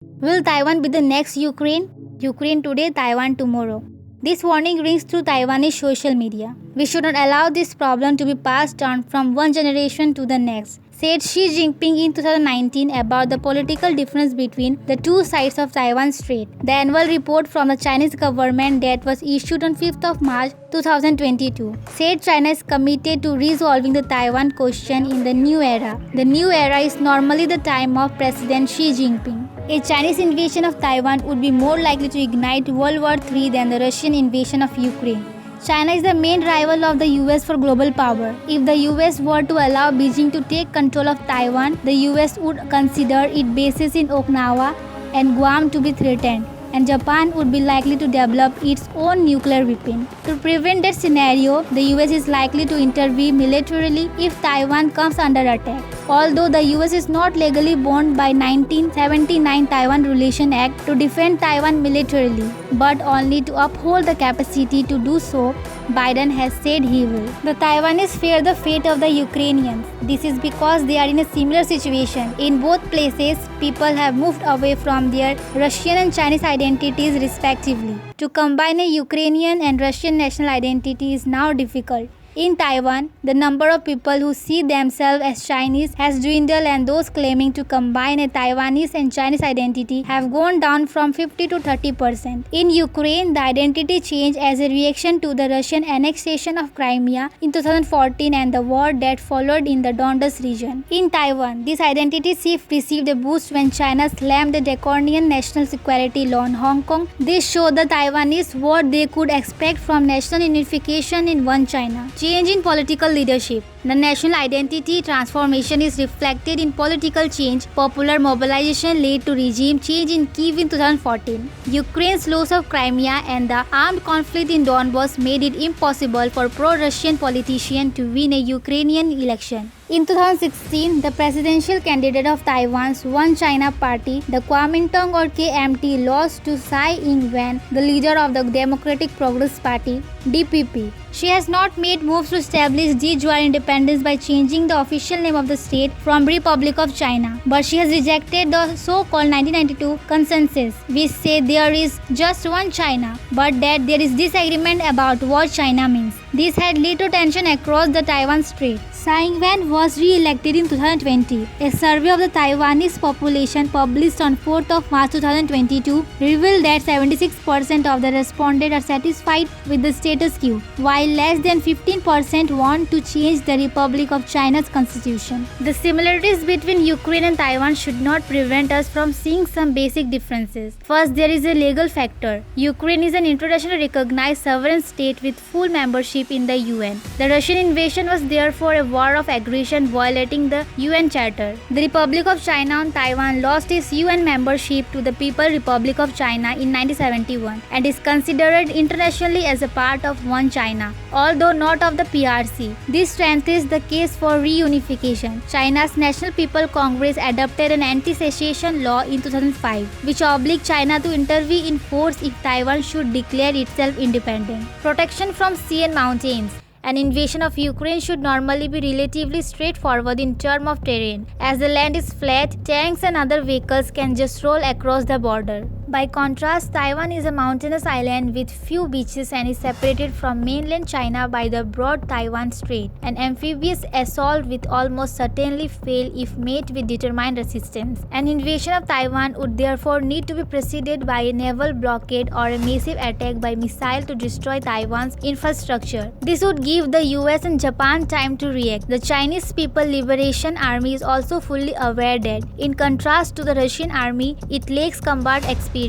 Will Taiwan be the next Ukraine? Ukraine today, Taiwan tomorrow. This warning rings through Taiwanese social media. We should not allow this problem to be passed down from one generation to the next, said Xi Jinping in 2019 about the political difference between the two sides of Taiwan Strait. The annual report from the Chinese government that was issued on 5th of March 2022 said China is committed to resolving the Taiwan question in the new era. The new era is normally the time of President Xi Jinping. A Chinese invasion of Taiwan would be more likely to ignite World War III than the Russian invasion of Ukraine. China is the main rival of the US for global power. If the US were to allow Beijing to take control of Taiwan, the US would consider its bases in Okinawa and Guam to be threatened, and Japan would be likely to develop its own nuclear weapon. To prevent that scenario, the US is likely to intervene militarily if Taiwan comes under attack. Although the US is not legally bound by 1979 Taiwan Relation Act to defend Taiwan militarily, but only to uphold the capacity to do so, Biden has said he will. The Taiwanese fear the fate of the Ukrainians. This is because they are in a similar situation. In both places, people have moved away from their Russian and Chinese identities respectively. To combine a Ukrainian and Russian national identity is now difficult. In Taiwan, the number of people who see themselves as Chinese has dwindled, and those claiming to combine a Taiwanese and Chinese identity have gone down from 50 to 30%. In Ukraine, the identity changed as a reaction to the Russian annexation of Crimea in 2014 and the war that followed in the Donbas region. In Taiwan, this identity shift received a boost when China slammed the draconian national security law on Hong Kong. This showed the Taiwanese what they could expect from national unification in one China. Change in political leadership. The national identity transformation is reflected in political change. Popular mobilization led to regime change in Kyiv in 2014. Ukraine's loss of Crimea and the armed conflict in Donbas made it impossible for pro-Russian politicians to win a Ukrainian election. In 2016, the presidential candidate of Taiwan's One China Party, the Kuomintang or KMT, lost to Tsai Ing-wen, the leader of the Democratic Progress Party, DPP. She has not made moves to establish de-jure independence by changing the official name of the state from Republic of China, but she has rejected the so-called 1992 consensus, which said there is just one China, but that there is disagreement about what China means. This had led to tension across the Taiwan Strait. Tsai Ing-wen was re-elected in 2020. A survey of the Taiwanese population published on 4th of March 2022 revealed that 76% of the respondents are satisfied with the status quo, while less than 15% want to change the Republic of China's constitution. The similarities between Ukraine and Taiwan should not prevent us from seeing some basic differences. First, there is a legal factor. Ukraine is an internationally recognized sovereign state with full membership in the UN. The Russian invasion was therefore a war of aggression violating the UN Charter. The Republic of China on Taiwan lost its UN membership to the People's Republic of China in 1971 and is considered internationally as a part of One China, although not of the PRC. This strengthens the case for reunification. China's National People's Congress adopted an anti-secession law in 2005, which obliged China to intervene in force if Taiwan should declare itself independent. Protection from sea and mountains. An invasion of Ukraine should normally be relatively straightforward in terms of terrain. As the land is flat, tanks and other vehicles can just roll across the border. By contrast, Taiwan is a mountainous island with few beaches and is separated from mainland China by the broad Taiwan Strait. An amphibious assault will almost certainly fail if met with determined resistance. An invasion of Taiwan would therefore need to be preceded by a naval blockade or a massive attack by missile to destroy Taiwan's infrastructure. This would give the US and Japan time to react. The Chinese People Liberation Army is also fully aware that, in contrast to the Russian army, it lacks combat experience.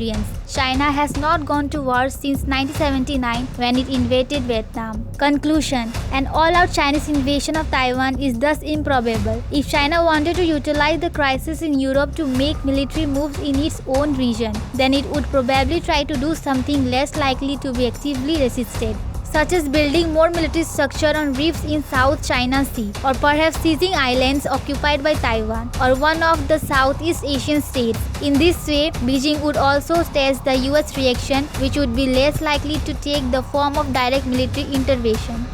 China has not gone to war since 1979 when it invaded Vietnam. Conclusion: an all-out Chinese invasion of Taiwan is thus improbable. If China wanted to utilize the crisis in Europe to make military moves in its own region, then it would probably try to do something less likely to be actively resisted, such as building more military structure on reefs in South China Sea, or perhaps seizing islands occupied by Taiwan or one of the Southeast Asian states. In this way, Beijing would also test the US reaction, which would be less likely to take the form of direct military intervention.